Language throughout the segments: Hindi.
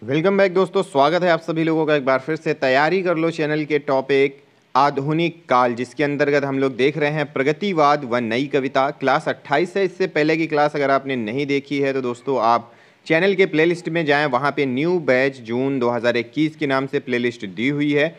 वेलकम बैक दोस्तों, स्वागत है आप सभी लोगों का एक बार फिर से तैयारी कर लो चैनल के टॉपिक आधुनिक काल, जिसके अंतर्गत हम लोग देख रहे हैं प्रगतिवाद व नई कविता। क्लास 28 है। इससे पहले की क्लास अगर आपने नहीं देखी है तो दोस्तों आप चैनल के प्लेलिस्ट में जाएं, वहां पे न्यू बैच जून 2021 के नाम से प्लेलिस्ट दी हुई है,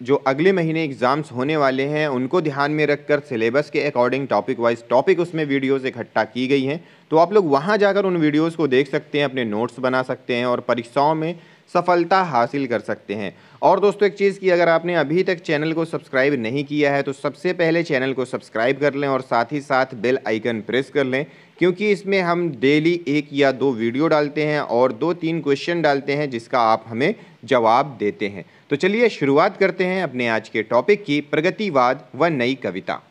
जो अगले महीने एग्जाम्स होने वाले हैं उनको ध्यान में रखकर सिलेबस के अकॉर्डिंग टॉपिक वाइज टॉपिक उसमें वीडियोस इकट्ठा की गई हैं। तो आप लोग वहां जाकर उन वीडियोस को देख सकते हैं, अपने नोट्स बना सकते हैं और परीक्षाओं में सफलता हासिल कर सकते हैं। और दोस्तों एक चीज़ की, अगर आपने अभी तक चैनल को सब्सक्राइब नहीं किया है तो सबसे पहले चैनल को सब्सक्राइब कर लें और साथ ही साथ बेल आइकन प्रेस कर लें, क्योंकि इसमें हम डेली 1 या 2 वीडियो डालते हैं और 2-3 क्वेश्चन डालते हैं जिसका आप हमें जवाब देते हैं। तो चलिए शुरुआत करते हैं अपने आज के टॉपिक की, प्रगतिवाद व नई कविता।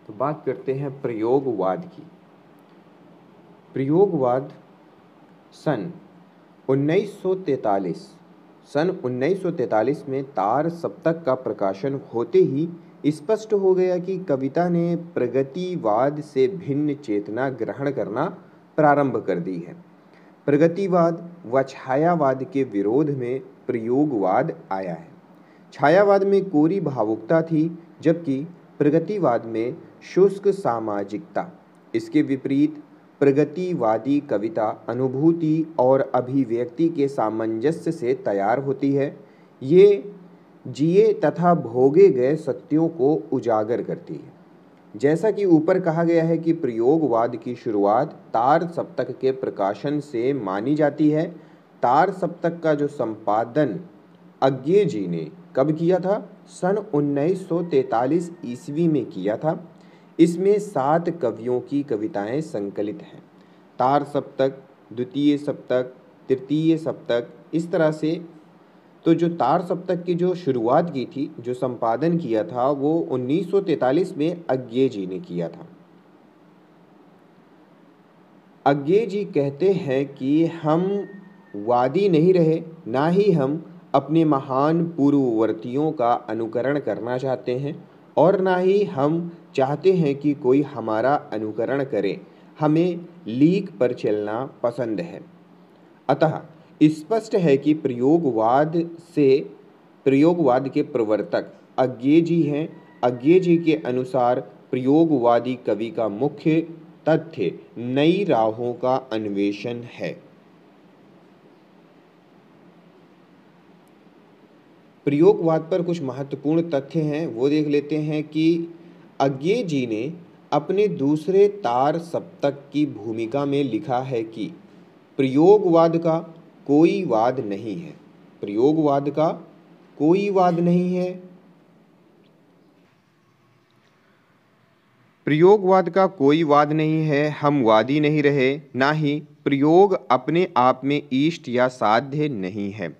तो बात करते हैं प्रयोगवाद की। प्रयोगवाद सन 1943 में तार सप्तक का प्रकाशन होते ही स्पष्ट हो गया कि कविता ने प्रगतिवाद से भिन्न चेतना ग्रहण करना प्रारंभ कर दी है। प्रगतिवाद व छायावाद के विरोध में प्रयोगवाद आया है। छायावाद में कोरी भावुकता थी, जबकि प्रगतिवाद में शुष्क सामाजिकता। इसके विपरीत प्रगतिवादी कविता अनुभूति और अभिव्यक्ति के सामंजस्य से तैयार होती है। ये जिए तथा भोगे गए सत्यों को उजागर करती है। जैसा कि ऊपर कहा गया है कि प्रयोगवाद की शुरुआत तार सप्तक के प्रकाशन से मानी जाती है। तार सप्तक का जो संपादन अज्ञे जी ने कब किया था? सन 1943 ईस्वी में किया था। इसमें 7 कवियों की कविताएं संकलित हैं। तार सप्तक, द्वितीय सप्तक, तृतीय सप्तक, इस तरह से। तो जो तार सप्तक की जो शुरुआत की थी, जो संपादन किया था, वो 1943 में अज्ञे जी ने किया था। अज्ञे जी कहते हैं कि हम वादी नहीं रहे, ना ही हम अपने महान पूर्ववर्तियों का अनुकरण करना चाहते हैं और ना ही हम चाहते हैं कि कोई हमारा अनुकरण करे। हमें लीक पर चलना पसंद है। अतः स्पष्ट है कि प्रयोगवाद के प्रवर्तक अज्ञे जी हैं। अज्ञे जी के अनुसार प्रयोगवादी कवि का मुख्य तथ्य नई राहों का अन्वेषण है। प्रयोगवाद पर कुछ महत्वपूर्ण तथ्य हैं, वो देख लेते हैं कि अज्ञे जी ने अपने दूसरे तार सप्तक की भूमिका में लिखा है कि प्रयोगवाद का कोई वाद नहीं है। प्रयोगवाद का कोई वाद नहीं है। प्रयोगवाद का कोई वाद नहीं है, हम वादी नहीं रहे, ना ही प्रयोग अपने आप में इष्ट या साध्य नहीं है।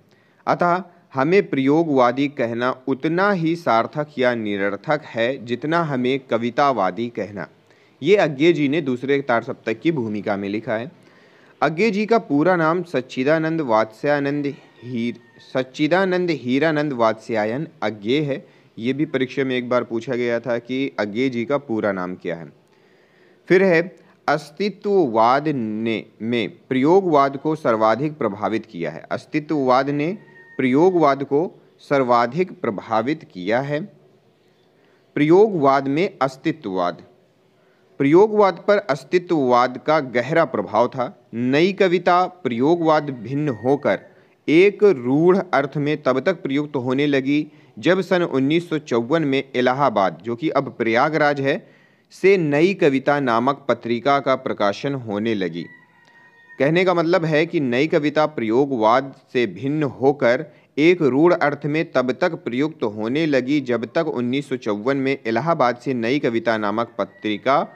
अतः हमें प्रयोगवादी कहना उतना ही सार्थक या निरर्थक है जितना हमें कवितावादी कहना। ये अज्ञे जी ने दूसरे तार सप्तक की भूमिका में लिखा है। अज्ञे जी का पूरा नाम सच्चिदानंद हीरानंद वात्स्यायन अज्ञे है। ये भी परीक्षा में एक बार पूछा गया था कि अज्ञे जी का पूरा नाम क्या है। फिर है अस्तित्ववाद में प्रयोगवाद को सर्वाधिक प्रभावित किया है। अस्तित्ववाद ने प्रयोगवाद को सर्वाधिक प्रभावित किया है। प्रयोगवाद में अस्तित्ववाद, प्रयोगवाद पर अस्तित्ववाद का गहरा प्रभाव था। नई कविता प्रयोगवाद भिन्न होकर एक रूढ़ अर्थ में तब तक प्रयुक्त होने लगी जब सन 1954 में इलाहाबाद, जो कि अब प्रयागराज है, से नई कविता नामक पत्रिका का प्रकाशन होने लगी। कहने का मतलब है कि नई कविता प्रयोगवाद से भिन्न होकर एक रूढ़ अर्थ में तब तक प्रयुक्त होने लगी जब तक 1954 में इलाहाबाद से नई कविता नामक पत्रिका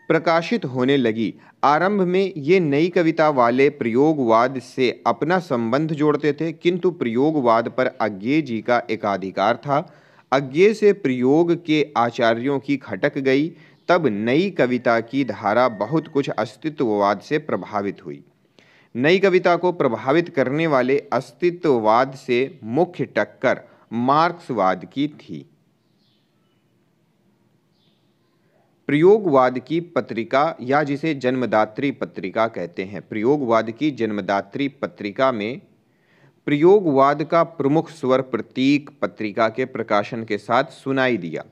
प्रकाशित होने लगी। आरंभ में ये नई कविता वाले प्रयोगवाद से अपना संबंध जोड़ते थे, किंतु प्रयोगवाद पर अज्ञे जी का एकाधिकार था। अज्ञे से प्रयोग के आचार्यों की खटक गई। तब नई कविता की धारा बहुत कुछ अस्तित्ववाद से प्रभावित हुई। नई कविता को प्रभावित करने वाले अस्तित्ववाद से मुख्य टक्कर मार्क्सवाद की थी। प्रयोगवाद की पत्रिका या जिसे जन्मदात्री पत्रिका कहते हैं, प्रयोगवाद की जन्मदात्री पत्रिका में प्रयोगवाद का प्रमुख स्वर प्रतीक पत्रिका के प्रकाशन के साथ सुनाई दिया।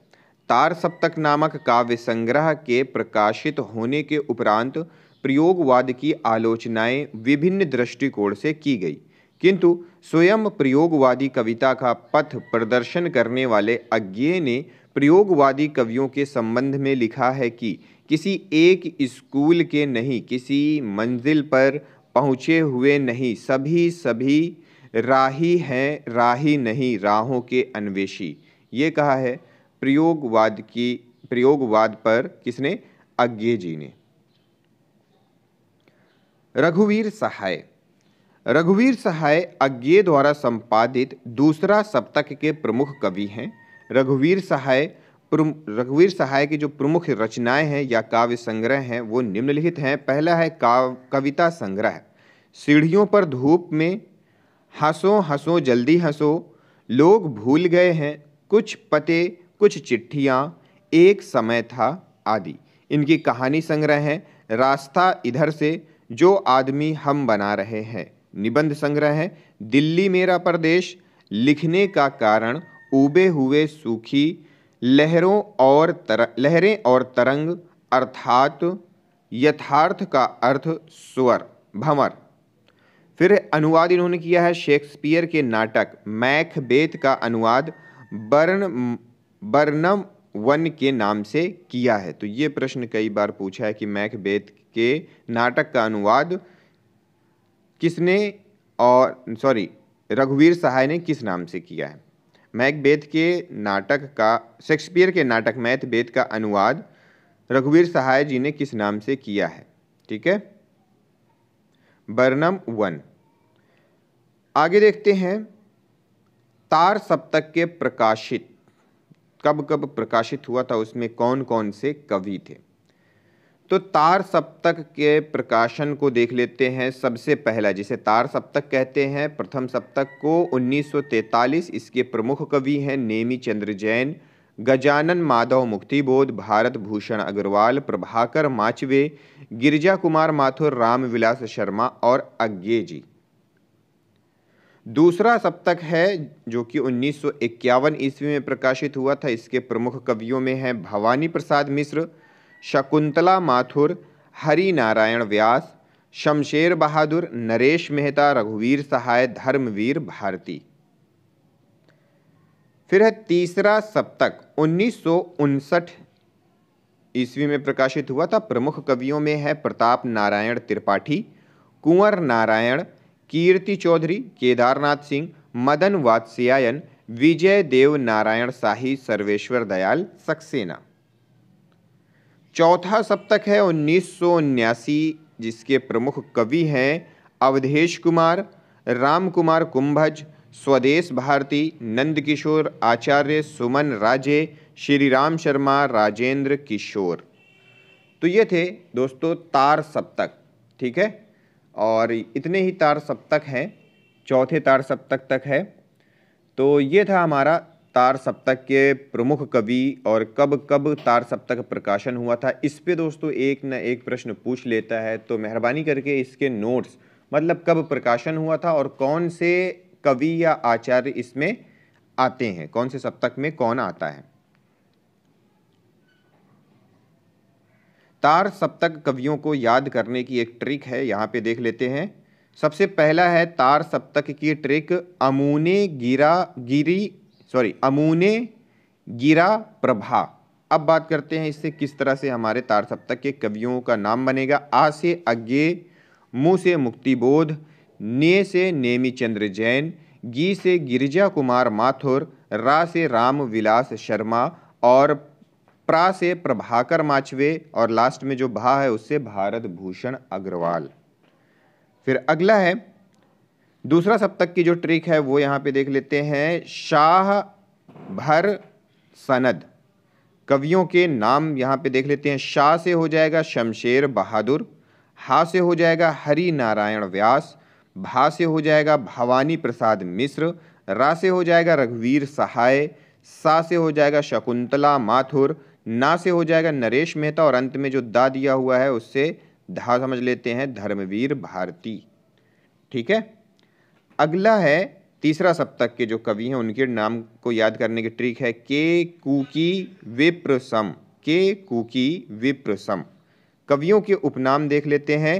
तार सप्तक नामक काव्य संग्रह के प्रकाशित होने के उपरांत प्रयोगवाद की आलोचनाएं विभिन्न दृष्टिकोण से की गई, किंतु स्वयं प्रयोगवादी कविता का पथ प्रदर्शन करने वाले अज्ञेय ने प्रयोगवादी कवियों के संबंध में लिखा है कि किसी एक स्कूल के नहीं, किसी मंजिल पर पहुँचे हुए नहीं, सभी राही हैं, राही नहीं राहों के अन्वेषी। ये कहा है प्रयोगवाद पर किसने? अज्ञेय जी ने। रघुवीर सहाय अज्ञेय द्वारा संपादित दूसरा सप्तक के प्रमुख कवि हैं। रघुवीर सहाय की जो प्रमुख रचनाएं हैं या काव्य संग्रह हैं वो निम्नलिखित हैं। पहला है कविता संग्रह सीढ़ियों पर धूप में, हंसो हंसो जल्दी हंसो, लोग भूल गए हैं, कुछ पते कुछ चिट्ठियाँ, एक समय था आदि। इनकी कहानी संग्रह है रास्ता इधर से, जो आदमी हम बना रहे हैं। निबंध संग्रह है दिल्ली मेरा प्रदेश, लिखने का कारण उबे हुए सूखी लहरें और तरंग, अर्थात यथार्थ का अर्थ स्वर भंवर। फिर अनुवाद इन्होंने किया है शेक्सपियर के नाटक मैकबेथ का अनुवाद बर्नम वन के नाम से किया है। तो ये प्रश्न कई बार पूछा है कि मैकबेथ के नाटक का अनुवाद रघुवीर सहाय ने किस नाम से किया है। शेक्सपियर के नाटक मैकबेथ का अनुवाद रघुवीर सहाय जी ने किस नाम से किया है? ठीक है, बर्नम वन। आगे देखते हैं तार सप्तक के प्रकाशित कब प्रकाशित हुआ था, उसमें कौन कौन से कवि थे। तो तार सप्तक के प्रकाशन को देख लेते हैं। सबसे पहला जिसे तार सप्तक कहते हैं, प्रथम सप्तक को 1943, इसके प्रमुख कवि हैं नेमी चंद्र जैन, गजानन माधव मुक्तिबोध, भारत भूषण अग्रवाल, प्रभाकर माचवे, गिरिजा कुमार माथुर, रामविलास शर्मा और अज्ञेय जी। दूसरा सप्तक है जो कि 1951 ईस्वी में प्रकाशित हुआ था। इसके प्रमुख कवियों में हैं भवानी प्रसाद मिश्र, शकुंतला माथुर, हरि नारायण व्यास, शमशेर बहादुर, नरेश मेहता, रघुवीर सहाय, धर्मवीर भारती। फिर है तीसरा सप्तक 1959 ईस्वी में प्रकाशित हुआ था। प्रमुख कवियों में है प्रताप नारायण त्रिपाठी, कुंवर नारायण, कीर्ति चौधरी, केदारनाथ सिंह, मदन वात्स्यायन, विजय देव नारायण शाही, सर्वेश्वर दयाल सक्सेना। चौथा सप्तक है 1979, जिसके प्रमुख कवि हैं अवधेश कुमार, राम कुमार कुंभज, स्वदेश भारती, नंदकिशोर आचार्य, सुमन राजे, श्री राम शर्मा, राजेंद्र किशोर। तो ये थे दोस्तों तार सप्तक। ठीक है, और इतने ही तार सप्तक हैं, चौथे तार सप्तक तक है। तो ये था हमारा तार सप्तक के प्रमुख कवि और कब कब तार सप्तक प्रकाशन हुआ था। इस पे दोस्तों एक न एक प्रश्न पूछ लेता है, तो मेहरबानी करके इसके नोट्स मतलब कब प्रकाशन हुआ था और कौन से कवि या आचार्य इसमें आते हैं, कौन से सप्तक में कौन आता है। तार सप्तक कवियों को याद करने की एक ट्रिक है, यहाँ पे देख लेते हैं। सबसे पहला है तार सप्तक की ट्रिक अमूने गिरा प्रभा। अब बात करते हैं इससे किस तरह से हमारे तार सप्तक के कवियों का नाम बनेगा। आ से अज्ञेय, मु से मुक्तिबोध, ने से नेमी चंद्र जैन, गी से गिरिजा कुमार माथुर, रा से राम विलास शर्मा और प्रा से प्रभाकर माचवे और लास्ट में जो भा है उससे भारत भूषण अग्रवाल। फिर अगला है दूसरा सप्तक की जो ट्रिक है वो यहाँ पे देख लेते हैं। शाह भर सनद कवियों के नाम यहाँ पे देख लेते हैं। शाह से हो जाएगा शमशेर बहादुर, हा से हो जाएगा हरि नारायण व्यास, भा से हो जाएगा भवानी प्रसाद मिश्र, रा से हो जाएगा रघुवीर सहाय, सा से हो जाएगा शकुंतला माथुर, ना से हो जाएगा नरेश मेहता, और अंत में जो दा दिया हुआ है उससे धा समझ लेते हैं धर्मवीर भारती। ठीक है, अगला है तीसरा सप्तक के जो कवि हैं उनके नाम को याद करने की ट्रिक है के कुकी विप्रसम। के कुकी विप्रसम। कवियों के उपनाम देख लेते हैं।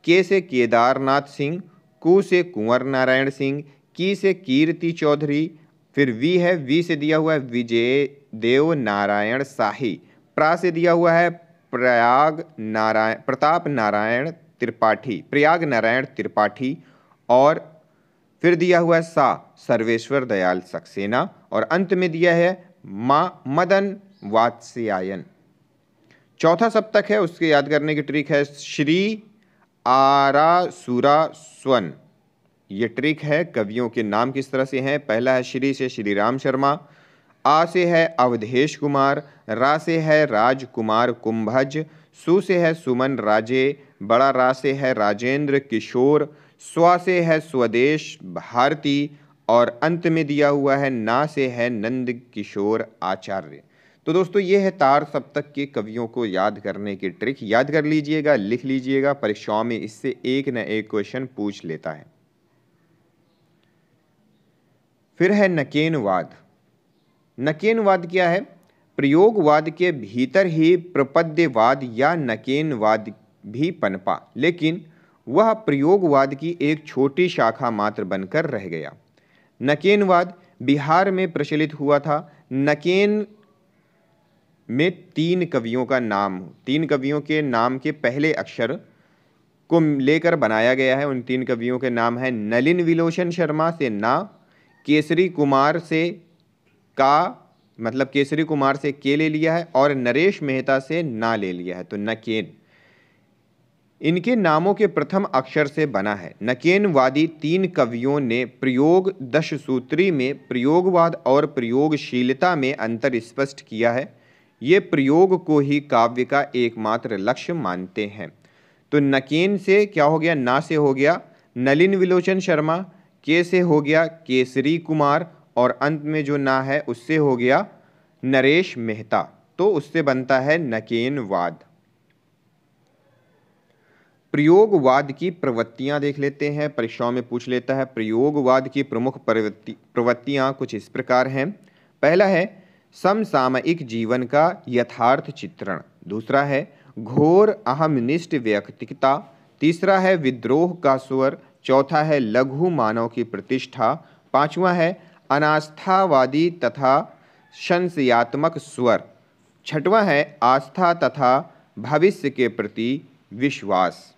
के से केदारनाथ सिंह, कु से कुंवर नारायण सिंह, की से कीर्ति चौधरी, फिर वी है, वी से दिया हुआ है विजय देव नारायण शाही, प्रा से दिया हुआ है प्रताप नारायण त्रिपाठी, और फिर दिया हुआ है सा सर्वेश्वर दयाल सक्सेना, और अंत में दिया है माँ मदन वात्स्यायन। चौथा सप्तक है, उसके याद करने की ट्रिक है श्री आरासुरा स्वन। ये ट्रिक है, कवियों के नाम किस तरह से हैं। पहला है श्री से श्री राम शर्मा, आ से है अवधेश कुमार, रा से है राजकुमार कुंभज, सु से है सुमन राजे, बड़ा रा से है राजेंद्र किशोर, स्वा से है स्वदेश भारती, और अंत में दिया हुआ है ना से है नंद किशोर आचार्य। तो दोस्तों ये है तार सप्तक के कवियों को याद करने की ट्रिक। याद कर लीजिएगा, लिख लीजिएगा, परीक्षाओं में इससे एक न एक क्वेश्चन पूछ लेता है। फिर है नकेनवाद। नकेनवाद क्या है? प्रयोगवाद के भीतर ही प्रपद्यवाद या नकेनवाद भी पनपा, लेकिन वह प्रयोगवाद की एक छोटी शाखा मात्र बनकर रह गया। नकेनवाद बिहार में प्रचलित हुआ था। नकेन में तीन कवियों के नाम के पहले अक्षर को लेकर बनाया गया है। उन तीन कवियों के नाम है नलिन विलोचन शर्मा से ना, केसरी कुमार से का मतलब केसरी कुमार से के ले लिया है, और नरेश मेहता से ना ले लिया है, तो नकेन इनके नामों के प्रथम अक्षर से बना है। नकेनवादी तीन कवियों ने प्रयोग दशसूत्री में प्रयोगवाद और प्रयोगशीलता में अंतर स्पष्ट किया है। ये प्रयोग को ही काव्य का एकमात्र लक्ष्य मानते हैं। तो नकेन से क्या हो गया? ना से हो गया नलिन विलोचन शर्मा, के से हो गया केसरी कुमार, और अंत में जो ना है उससे हो गया नरेश मेहता, तो उससे बनता है नकेनवाद। प्रयोगवाद की प्रवृत्तियां देख लेते हैं, परीक्षाओं में पूछ लेता है। प्रयोगवाद की प्रमुख प्रवृत्तियां कुछ इस प्रकार हैं। पहला है समसामयिक जीवन का यथार्थ चित्रण, दूसरा है घोर अहमनिष्ठ व्यक्तिकता, तीसरा है विद्रोह का स्वर, चौथा है लघु मानव की प्रतिष्ठा, पांचवा है अनास्थावादी तथा संशयात्मक स्वर, छठवां है आस्था तथा भविष्य के प्रति विश्वास।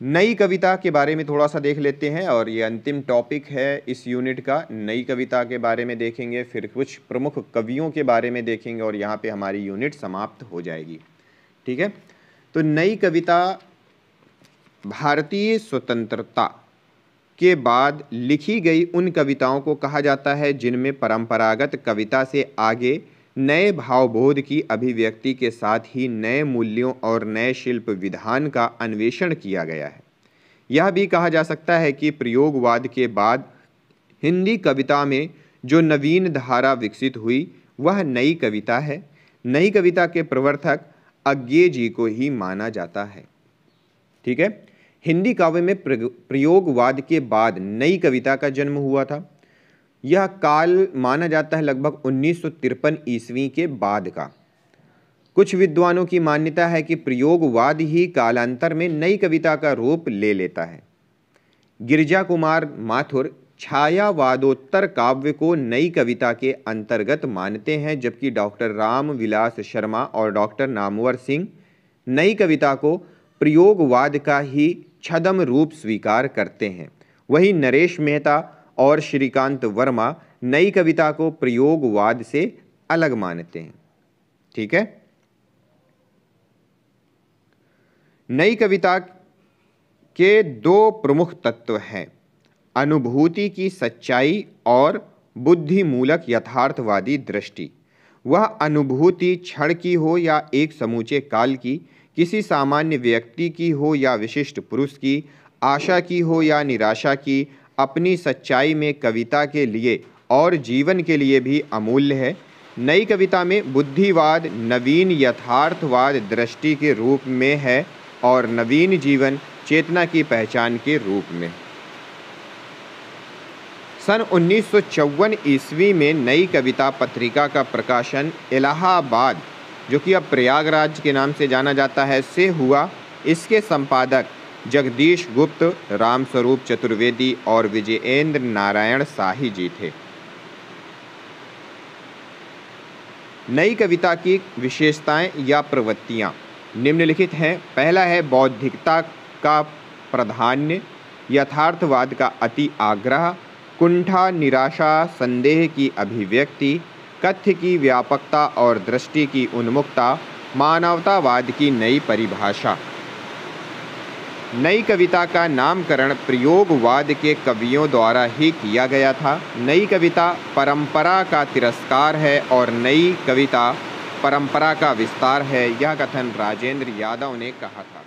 नई कविता के बारे में थोड़ा सा देख लेते हैं, और ये अंतिम टॉपिक है इस यूनिट का। नई कविता के बारे में देखेंगे, फिर कुछ प्रमुख कवियों के बारे में देखेंगे, और यहाँ पे हमारी यूनिट समाप्त हो जाएगी। ठीक है, तो नई कविता भारतीय स्वतंत्रता के बाद लिखी गई उन कविताओं को कहा जाता है जिनमें परंपरागत कविता से आगे नए भावबोध की अभिव्यक्ति के साथ ही नए मूल्यों और नए शिल्प विधान का अन्वेषण किया गया है। यह भी कहा जा सकता है कि प्रयोगवाद के बाद हिंदी कविता में जो नवीन धारा विकसित हुई वह नई कविता है। नई कविता के प्रवर्तक अज्ञे जी को ही माना जाता है। ठीक है, हिंदी काव्य में प्रयोगवाद के बाद नई कविता का जन्म हुआ था। यह काल माना जाता है लगभग 1953 ईस्वी के बाद का। कुछ विद्वानों की मान्यता है कि प्रयोगवाद ही कालांतर में नई कविता का रूप ले लेता है। गिरिजा कुमार माथुर छायावादोत्तर काव्य को नई कविता के अंतर्गत मानते हैं, जबकि डॉक्टर राम विलास शर्मा और डॉक्टर नामवर सिंह नई कविता को प्रयोगवाद का ही छद्म रूप स्वीकार करते हैं। वहीं नरेश मेहता और श्रीकांत वर्मा नई कविता को प्रयोगवाद से अलग मानते हैं। ठीक है, नई कविता के दो प्रमुख तत्व हैं, अनुभूति की सच्चाई और बुद्धिमूलक यथार्थवादी दृष्टि। वह अनुभूति क्षण की हो या एक समूचे काल की, किसी सामान्य व्यक्ति की हो या विशिष्ट पुरुष की, आशा की हो या निराशा की, अपनी सच्चाई में कविता के लिए और जीवन के लिए भी अमूल्य है। नई कविता में बुद्धिवाद नवीन यथार्थवाद दृष्टि के रूप में है और नवीन जीवन चेतना की पहचान के रूप में। सन 1954 ईस्वी में नई कविता पत्रिका का प्रकाशन इलाहाबाद, जो कि अब प्रयागराज के नाम से जाना जाता है, से हुआ। इसके संपादक जगदीश गुप्त, रामस्वरूप चतुर्वेदी और विजयेंद्र नारायण शाही जी थे। नई कविता की विशेषताएं या प्रवृत्तियां निम्नलिखित हैं। पहला है बौद्धिकता का प्राधान्य, यथार्थवाद का अति आग्रह, कुंठा निराशा संदेह की अभिव्यक्ति, कथ्य की व्यापकता और दृष्टि की उन्मुखता, मानवतावाद की नई परिभाषा। नई कविता का नामकरण प्रयोगवाद के कवियों द्वारा ही किया गया था। नई कविता परंपरा का तिरस्कार है और नई कविता परंपरा का विस्तार है, यह कथन राजेंद्र यादव ने कहा था।